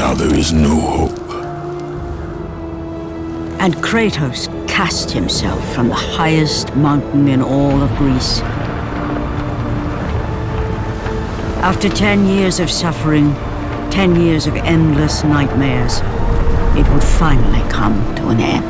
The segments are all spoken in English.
Now there is no hope. And Kratos cast himself from the highest mountain in all of Greece. After 10 years of suffering, 10 years of endless nightmares, it would finally come to an end.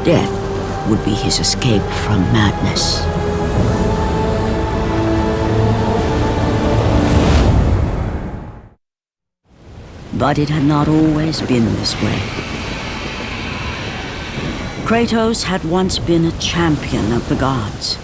Death would be his escape from madness. But it had not always been this way. Kratos had once been a champion of the gods.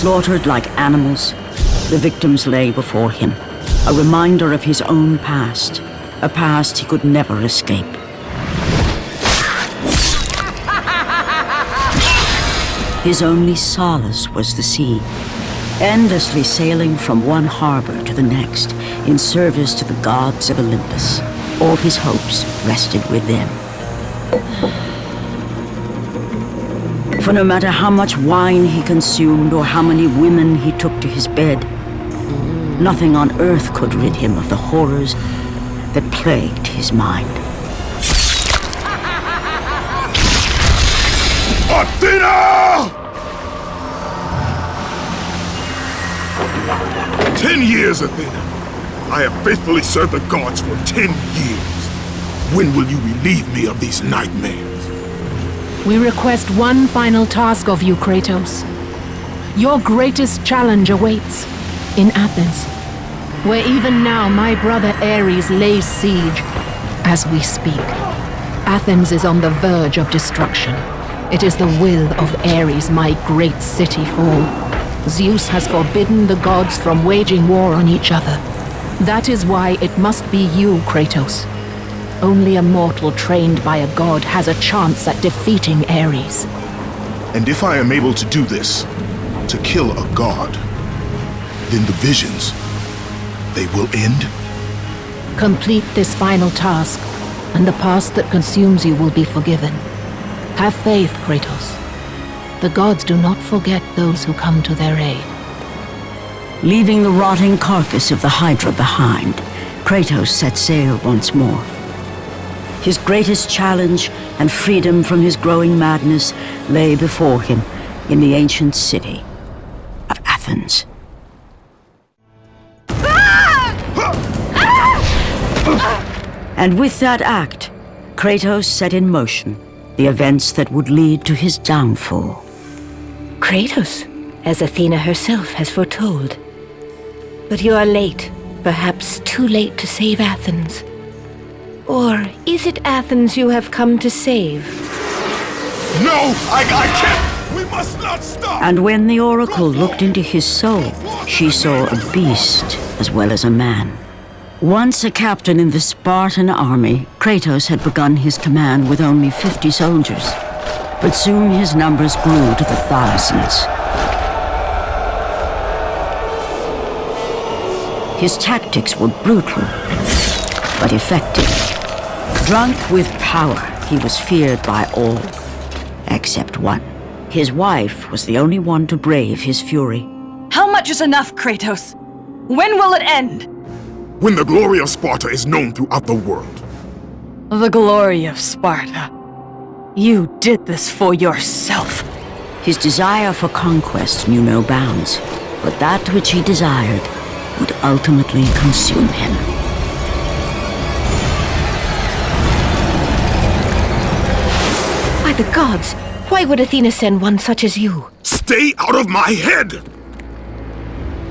Slaughtered like animals, the victims lay before him, a reminder of his own past, a past he could never escape. His only solace was the sea, endlessly sailing from one harbor to the next in service to the gods of Olympus. All his hopes rested with them. For no matter how much wine he consumed or how many women he took to his bed, nothing on earth could rid him of the horrors that plagued his mind. Athena! 10 years, Athena. I have faithfully served the gods for 10 years. When will you relieve me of these nightmares? We request one final task of you, Kratos. Your greatest challenge awaits in Athens, where even now my brother Ares lays siege as we speak. Athens is on the verge of destruction. It is the will of Ares my great city fall. Zeus has forbidden the gods from waging war on each other. That is why it must be you, Kratos. Only a mortal trained by a god has a chance at defeating Ares. And if I am able to do this, to kill a god, then the visions, they will end? Complete this final task, and the past that consumes you will be forgiven. Have faith, Kratos. The gods do not forget those who come to their aid. Leaving the rotting carcass of the Hydra behind, Kratos set sail once more. His greatest challenge and freedom from his growing madness lay before him in the ancient city of Athens. And with that act, Kratos set in motion the events that would lead to his downfall. Kratos, as Athena herself has foretold. But you are late, perhaps too late to save Athens. Or is it Athens you have come to save? No! I can't! We must not stop! And when the Oracle looked into his soul, she saw a beast as well as a man. Once a captain in the Spartan army, Kratos had begun his command with only 50 soldiers. But soon his numbers grew to the thousands. His tactics were brutal, but effective. Drunk with power, he was feared by all, except one. His wife was the only one to brave his fury. How much is enough, Kratos? When will it end? When the glory of Sparta is known throughout the world. The glory of Sparta. You did this for yourself. His desire for conquest knew no bounds, but that which he desired would ultimately consume him. By the gods, why would Athena send one such as you? Stay out of my head!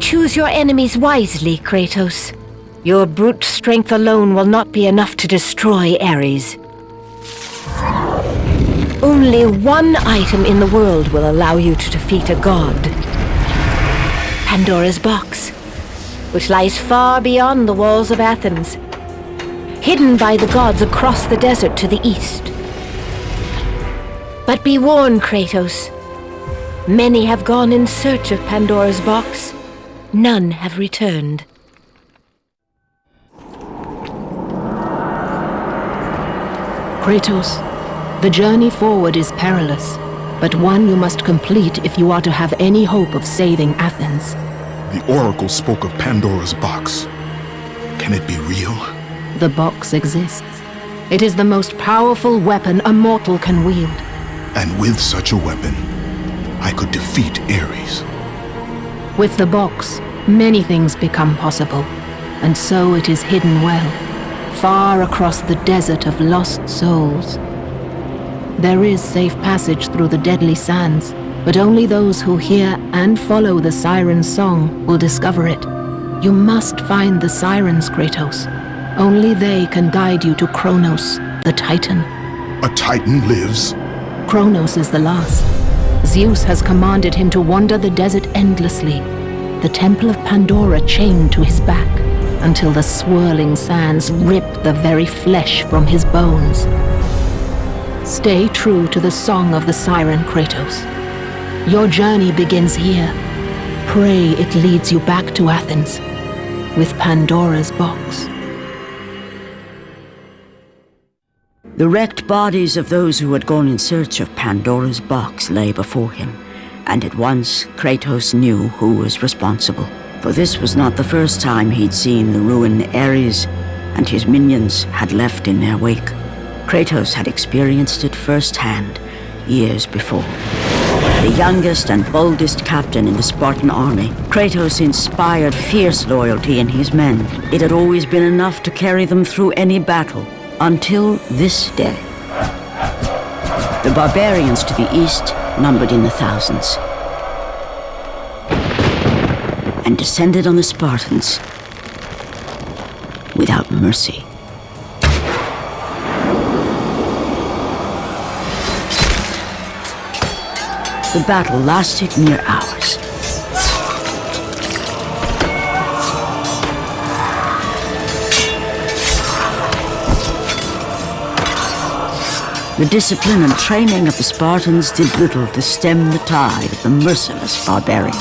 Choose your enemies wisely, Kratos. Your brute strength alone will not be enough to destroy Ares. Only one item in the world will allow you to defeat a god. Pandora's box, which lies far beyond the walls of Athens, hidden by the gods across the desert to the east. But be warned, Kratos. Many have gone in search of Pandora's box. None have returned. Kratos, the journey forward is perilous, but one you must complete if you are to have any hope of saving Athens. The Oracle spoke of Pandora's box. Can it be real? The box exists. It is the most powerful weapon a mortal can wield. And with such a weapon, I could defeat Ares. With the box, many things become possible, and so it is hidden well, far across the desert of lost souls. There is safe passage through the deadly sands, but only those who hear and follow the siren's song will discover it. You must find the sirens, Kratos. Only they can guide you to Kronos, the Titan. A Titan lives? Kronos is the last. Zeus has commanded him to wander the desert endlessly, the Temple of Pandora chained to his back, until the swirling sands rip the very flesh from his bones. Stay true to the song of the siren, Kratos. Your journey begins here. Pray it leads you back to Athens, with Pandora's box. The wrecked bodies of those who had gone in search of Pandora's box lay before him, and at once Kratos knew who was responsible. For this was not the first time he'd seen the ruin Ares and his minions had left in their wake. Kratos had experienced it firsthand years before. The youngest and boldest captain in the Spartan army, Kratos inspired fierce loyalty in his men. It had always been enough to carry them through any battle, until this day. The barbarians to the east numbered in the thousands, and descended on the Spartans without mercy. The battle lasted near hours. The discipline and training of the Spartans did little to stem the tide of the merciless barbarians.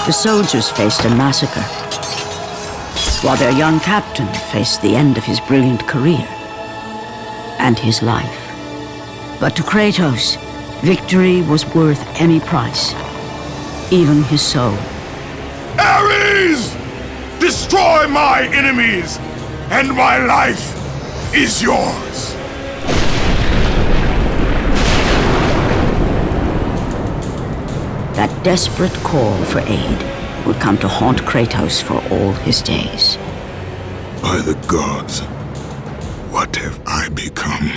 The soldiers faced a massacre, while their young captain faced the end of his brilliant career and his life. But to Kratos, victory was worth any price, even his soul. Ares! Destroy my enemies, and my life is yours. That desperate call for aid would come to haunt Kratos for all his days. By the gods, what have I become?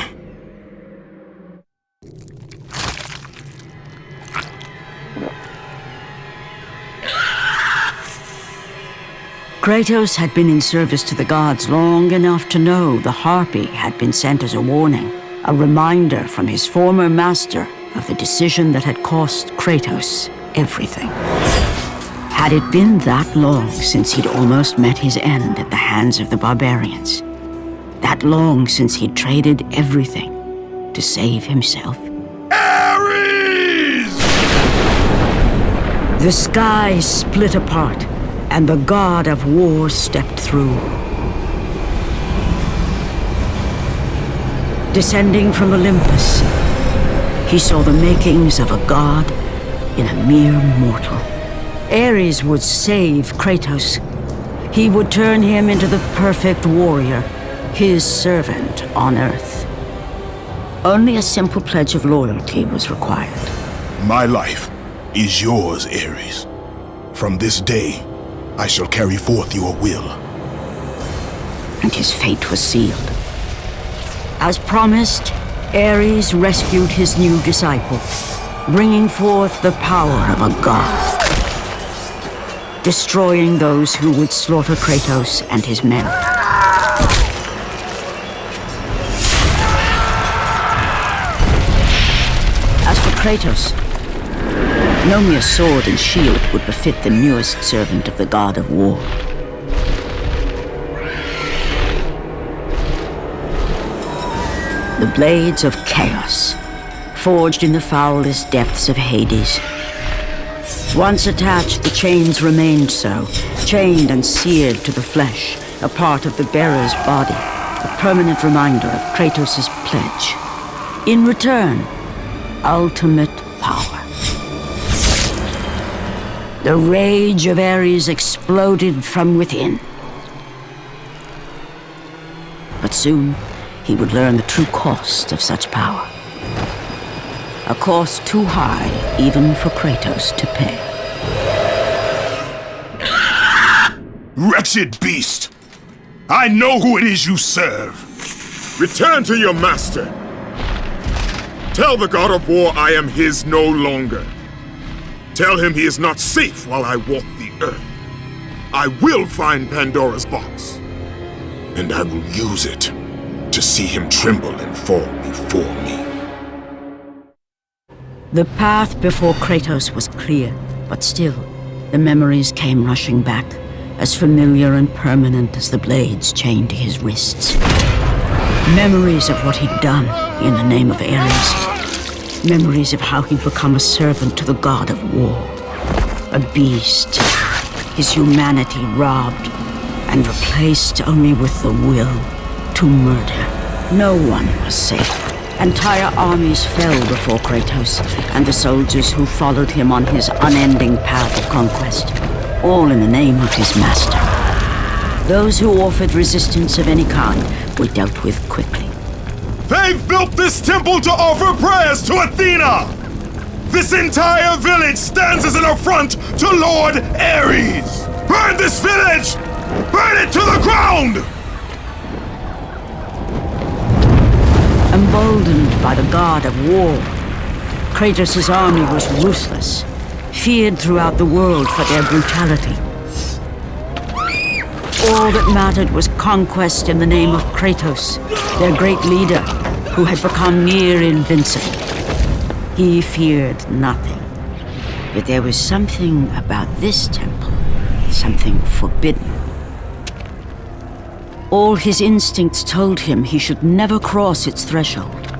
Kratos had been in service to the gods long enough to know the Harpy had been sent as a warning, a reminder from his former master of the decision that had cost Kratos everything. Had it been that long since he'd almost met his end at the hands of the barbarians? That long since he'd traded everything to save himself? Ares! The sky split apart, and the god of war stepped through. Descending from Olympus, he saw the makings of a god in a mere mortal. Ares would save Kratos. He would turn him into the perfect warrior, his servant on Earth. Only a simple pledge of loyalty was required. My life is yours, Ares. From this day, I shall carry forth your will. And his fate was sealed. As promised, Ares rescued his new disciple, bringing forth the power of a god, destroying those who would slaughter Kratos and his men. As for Kratos, no mere sword and shield would befit the newest servant of the god of war. The The blades of chaos, forged in the foulest depths of Hades. Once attached, the chains remained so, chained and seared to the flesh, a part of the bearer's body, a permanent reminder of Kratos' pledge. In return, ultimate power. The rage of Ares exploded from within. But soon, he would learn the true cost of such power. A cost too high even for Kratos to pay. Wretched beast! I know who it is you serve! Return to your master! Tell the god of war I am his no longer. Tell him he is not safe while I walk the earth. I will find Pandora's box. And I will use it to see him tremble and fall before me. The path before Kratos was clear, but still, the memories came rushing back, as familiar and permanent as the blades chained to his wrists. Memories of what he'd done in the name of Ares. Memories of how he'd become a servant to the god of war. A beast, his humanity robbed and replaced only with the will to murder. No one was safe. Entire armies fell before Kratos and the soldiers who followed him on his unending path of conquest, all in the name of his master. Those who offered resistance of any kind were dealt with quickly. They've built this temple to offer prayers to Athena! This entire village stands as an affront to Lord Ares! Burn this village! Burn it to the ground! Emboldened by the god of war, Kratos' army was ruthless, feared throughout the world for their brutality. All that mattered was conquest in the name of Kratos, their great leader, who had become near invincible. He feared nothing. Yet there was something about this temple, something forbidden. All his instincts told him he should never cross its threshold.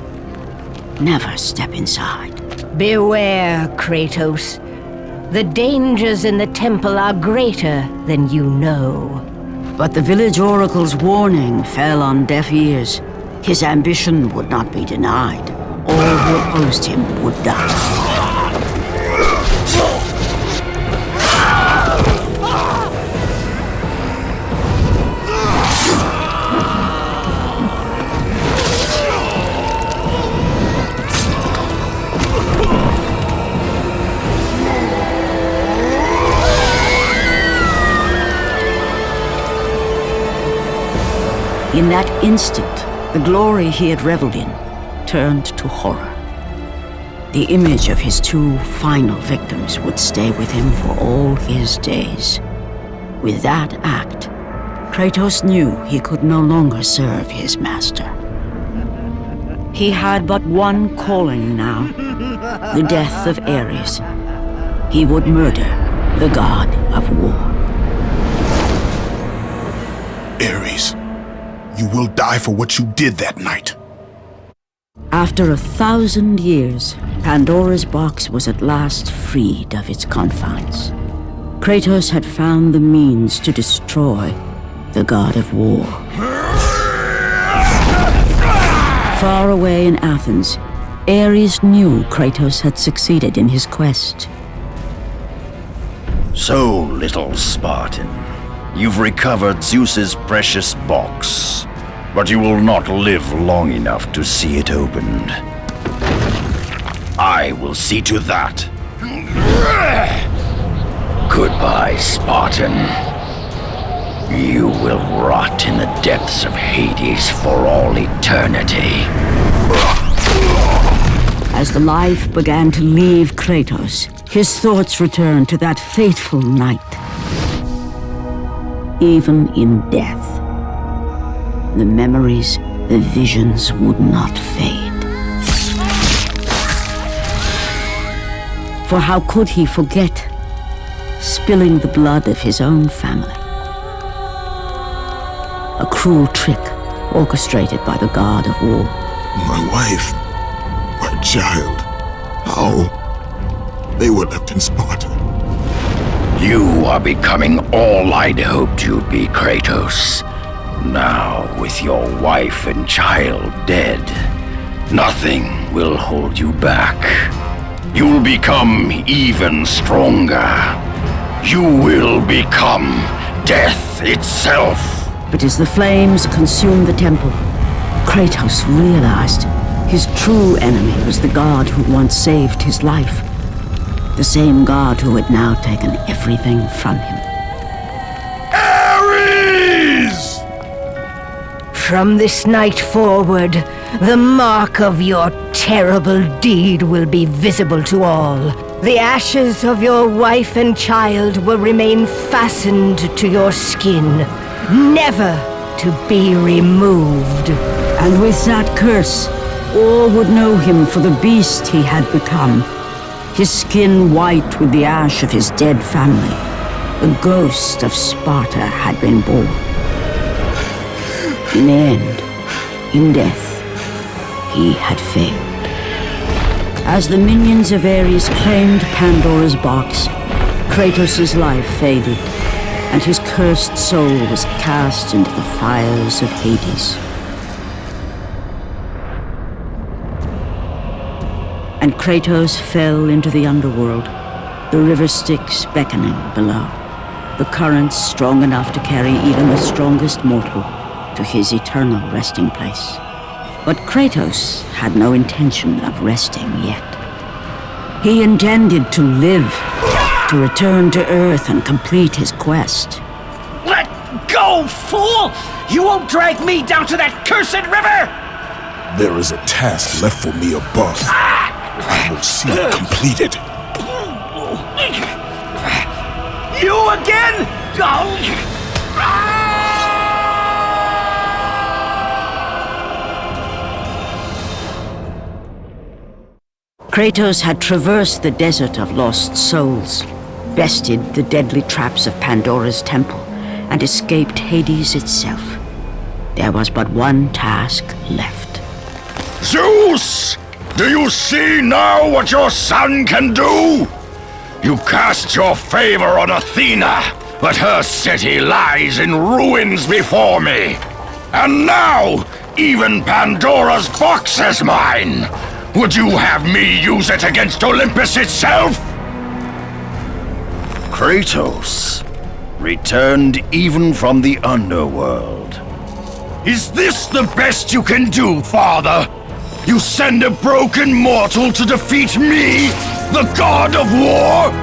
Never step inside. Beware, Kratos. The dangers in the temple are greater than you know. But the village oracle's warning fell on deaf ears. His ambition would not be denied. All who opposed him would die. In that instant, the glory he had reveled in turned to horror. The image of his two final victims would stay with him for all his days. With that act, Kratos knew he could no longer serve his master. He had but one calling now, the death of Ares. He would murder the god of war. Ares, you will die for what you did that night. After 1,000 years, Pandora's box was at last freed of its confines. Kratos had found the means to destroy the god of war. Far away in Athens, Ares knew Kratos had succeeded in his quest. So, little Spartan, you've recovered Zeus's precious box, but you will not live long enough to see it opened. I will see to that. Goodbye, Spartan. You will rot in the depths of Hades for all eternity. As the life began to leave Kratos, his thoughts returned to that fateful night. Even in death, the memories, the visions would not fade. For how could he forget spilling the blood of his own family? A cruel trick orchestrated by the god of war. My wife, my child, how? They were left in Sparta. You are becoming all I'd hoped you'd be, Kratos. Now, with your wife and child dead, nothing will hold you back. You'll become even stronger. You will become death itself. But as the flames consumed the temple, Kratos realized his true enemy was the god who once saved his life. The same god who had now taken everything from him. Ares! From this night forward, the mark of your terrible deed will be visible to all. The ashes of your wife and child will remain fastened to your skin, never to be removed. And with that curse, all would know him for the beast he had become. His skin white with the ash of his dead family. The ghost of Sparta had been born. In the end, in death, he had failed. As the minions of Ares claimed Pandora's box, Kratos' life faded, and his cursed soul was cast into the fires of Hades. And Kratos fell into the underworld, the river Styx beckoning below, the currents strong enough to carry even the strongest mortal to his eternal resting place. But Kratos had no intention of resting yet. He intended to live, to return to Earth and complete his quest. Let go, fool! You won't drag me down to that cursed river! There is a task left for me above. I will see it completed. You again? Oh. Kratos had traversed the desert of lost souls, bested the deadly traps of Pandora's temple, and escaped Hades itself. There was but one task left. Zeus! Do you see now what your son can do? You cast your favor on Athena, but her city lies in ruins before me. And now, even Pandora's box is mine. Would you have me use it against Olympus itself? Kratos, returned even from the underworld. Is this the best you can do, father? You send a broken mortal to defeat me, the god of war?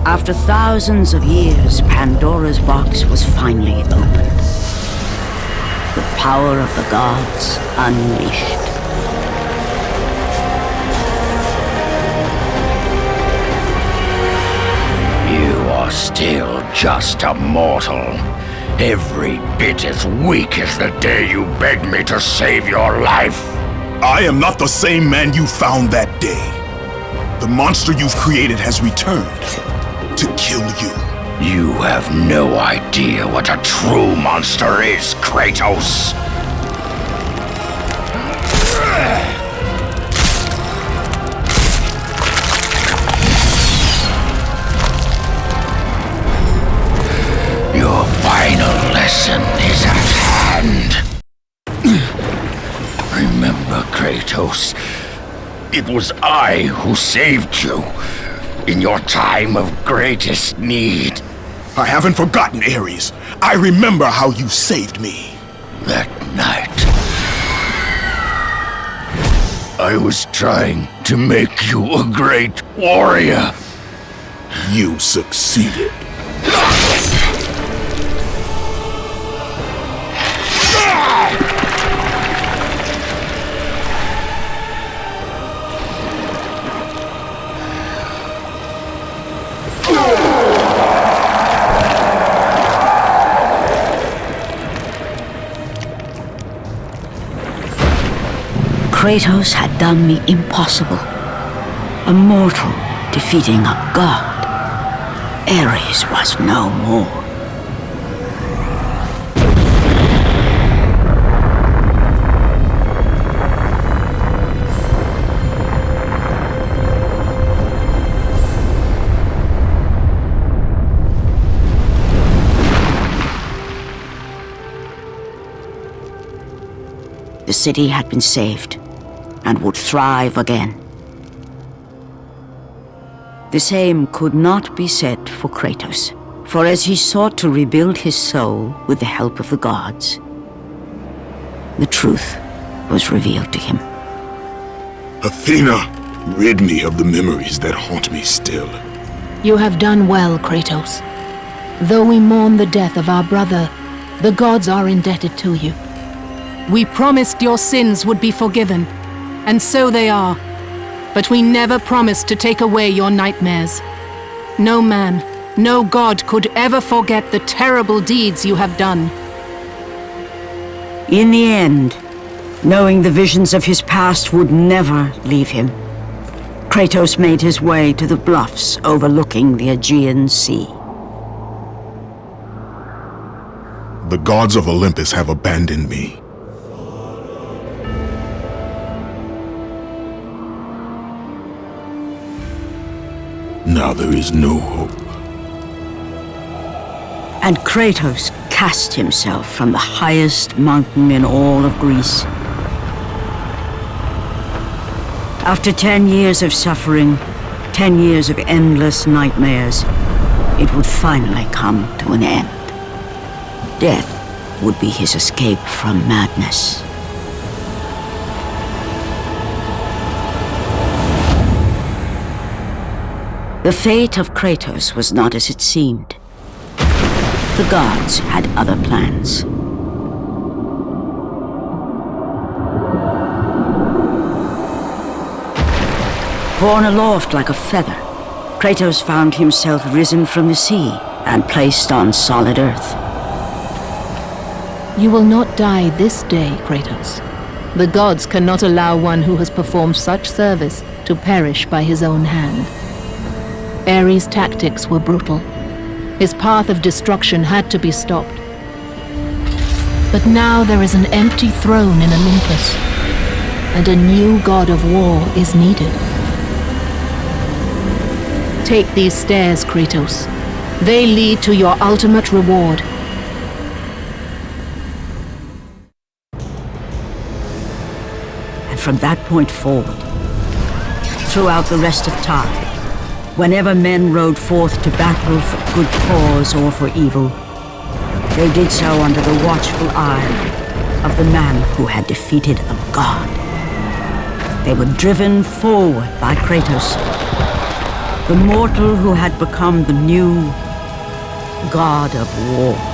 After thousands of years, Pandora's box was finally opened. The power of the gods unleashed. You are still just a mortal. Every bit as weak as the day you begged me to save your life. I am not the same man you found that day. The monster you've created has returned to kill you. You have no idea what a true monster is, Kratos. Your final lesson is at hand. Remember, Kratos, it was I who saved you in your time of greatest need. I haven't forgotten, Ares. I remember how you saved me. That night, I was trying to make you a great warrior. You succeeded. Kratos had done the impossible. A mortal defeating a god. Ares was no more. The city had been saved and would thrive again. The same could not be said for Kratos, for as he sought to rebuild his soul with the help of the gods, the truth was revealed to him. Athena, rid me of the memories that haunt me still. You have done well, Kratos. Though we mourn the death of our brother, the gods are indebted to you. We promised your sins would be forgiven, and so they are. But we never promised to take away your nightmares. No man, no god could ever forget the terrible deeds you have done. In the end, knowing the visions of his past would never leave him, Kratos made his way to the bluffs overlooking the Aegean Sea. The gods of Olympus have abandoned me. Now there is no hope. And Kratos cast himself from the highest mountain in all of Greece. After 10 years of suffering, 10 years of endless nightmares, it would finally come to an end. Death would be his escape from madness. The fate of Kratos was not as it seemed. The gods had other plans. Borne aloft like a feather, Kratos found himself risen from the sea and placed on solid earth. You will not die this day, Kratos. The gods cannot allow one who has performed such service to perish by his own hand. Ares' tactics were brutal. His path of destruction had to be stopped. But now there is an empty throne in Olympus, and a new god of war is needed. Take these stairs, Kratos. They lead to your ultimate reward. And from that point forward, throughout the rest of time, whenever men rode forth to battle for good cause or for evil, they did so under the watchful eye of the man who had defeated a god. They were driven forward by Kratos, the mortal who had become the new god of war.